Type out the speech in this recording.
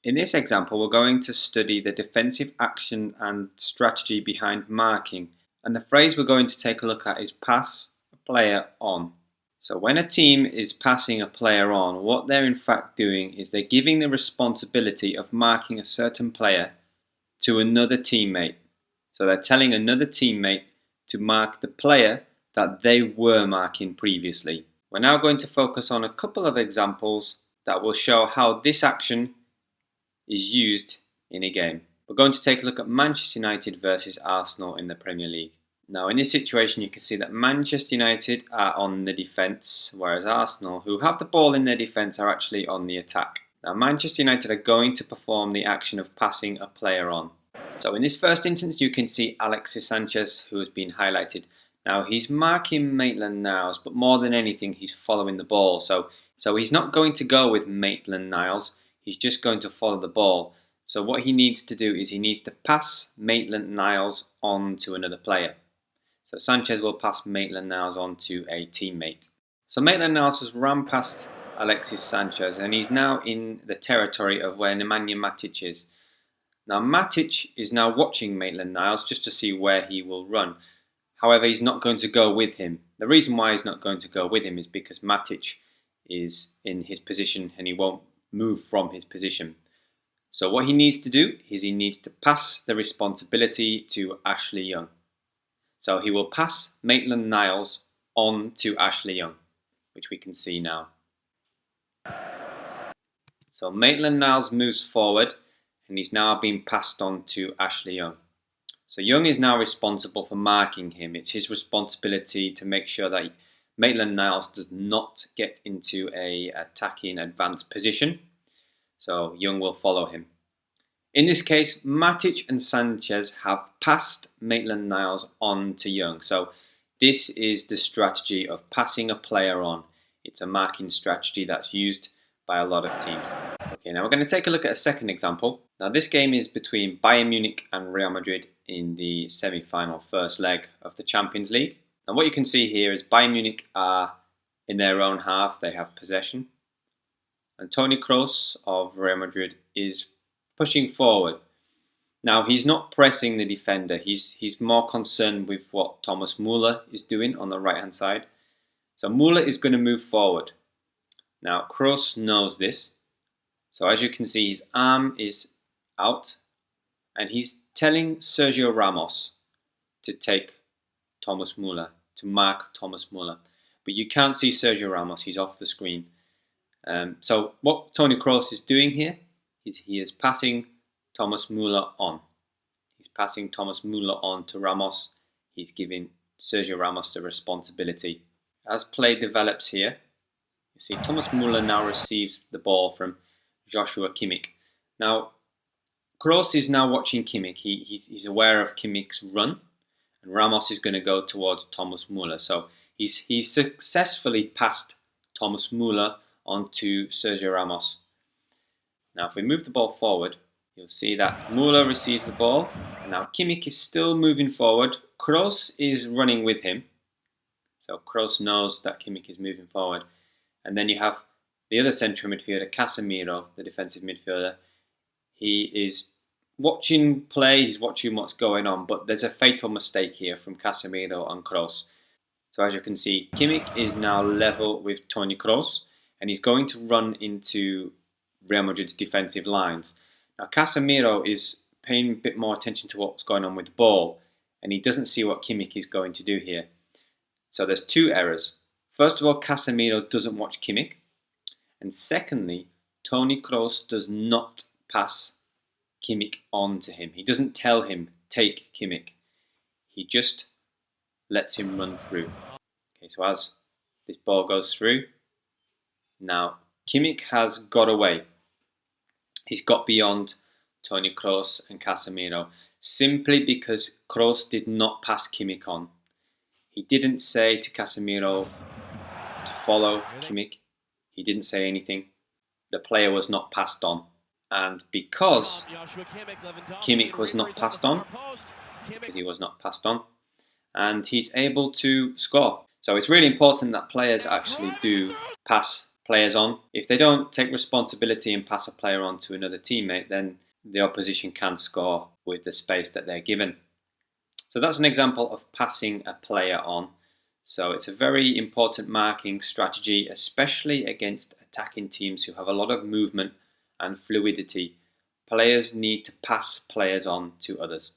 In this example, we're going to study the defensive action and strategy behind marking, and the phrase we're going to take a look at is pass a player on. So when a team is passing a player on, what they're in fact doing is they're giving the responsibility of marking a certain player to another teammate. So they're telling another teammate to mark the player that they were marking previously. We're now going to focus on a couple of examples that will show how this action is used in a game. We're going to take a look at Manchester United versus Arsenal in the Premier League. Now in this situation you can see that Manchester United are on the defence, whereas Arsenal, who have the ball in their defence, are actually on the attack. Now Manchester United are going to perform the action of passing a player on. So in this first instance you can see Alexis Sanchez, who has been highlighted. Now he's marking Maitland-Niles, but more than anything he's following the ball. So he's not going to go with Maitland-Niles, he's just going to follow the ball. So what he needs to do is he needs to pass Maitland-Niles on to another player. So Sanchez will pass Maitland-Niles on to a teammate. So Maitland-Niles has run past Alexis Sanchez and he's now in the territory of where Nemanja Matic is. Now Matic is now watching Maitland-Niles just to see where he will run. However, he's not going to go with him. The reason why he's not going to go with him is because Matic is in his position and he won't move from his position. So what he needs to do is he needs to pass the responsibility to Ashley Young. So he will pass Maitland-Niles on to Ashley Young, which we can see now. So Maitland-Niles moves forward and he's now being passed on to Ashley Young. So Young is now responsible for marking him. It's his responsibility to make sure that Maitland-Niles does not get into a attacking advanced position. So Young will follow him. In this case, Matic and Sanchez have passed Maitland-Niles on to Young. So this is the strategy of passing a player on. It's a marking strategy that's used by a lot of teams. Okay, now we're going to take a look at a second example. Now this game is between Bayern Munich and Real Madrid in the semi-final first leg of the Champions League. And what you can see here is Bayern Munich are in their own half, they have possession. And Toni Kroos of Real Madrid is pushing forward. Now he's not pressing the defender, he's more concerned with what Thomas Müller is doing on the right hand side. So Müller is going to move forward. Now Kroos knows this. So as you can see, his arm is out and he's telling Sergio Ramos to take Thomas Müller, to mark Thomas Müller. But you can't see Sergio Ramos, he's off the screen. So what Toni Kroos is doing here is he is passing Thomas Müller on. He's passing Thomas Müller on to Ramos. He's giving Sergio Ramos the responsibility. As play develops here, you see Thomas Müller now receives the ball from Joshua Kimmich. Now, Kroos is now watching Kimmich. He's aware of Kimmich's run, and Ramos is going to go towards Thomas Müller. So he's successfully passed Thomas Müller onto Sergio Ramos. Now, if we move the ball forward, you'll see that Müller receives the ball, and now Kimmich is still moving forward. Kroos is running with him, so Kroos knows that Kimmich is moving forward. And then you have the other central midfielder, Casemiro, the defensive midfielder. He is watching play, he's watching what's going on, but there's a fatal mistake here from Casemiro and Kroos. So as you can see, Kimmich is now level with Toni Kroos, and he's going to run into Real Madrid's defensive lines. Now Casemiro is paying a bit more attention to what's going on with the ball, and he doesn't see what Kimmich is going to do here. So there's two errors. First of all, Casemiro doesn't watch Kimmich. And secondly, Toni Kroos does not pass Kimmich on to him. He doesn't tell him, take Kimmich. He just lets him run through. Okay, so as this ball goes through, now Kimmich has got away. He's got beyond Toni Kroos and Casemiro simply because Kroos did not pass Kimmich on. He didn't say to Casemiro to follow Kimmich. He didn't say anything. The player was not passed on. And because Kimmich was not passed on, and he's able to score. So it's really important that players actually do pass players on. If they don't take responsibility and pass a player on to another teammate, then the opposition can score with the space that they're given. So that's an example of passing a player on. So it's a very important marking strategy, especially against attacking teams who have a lot of movement and fluidity. Players need to pass players on to others.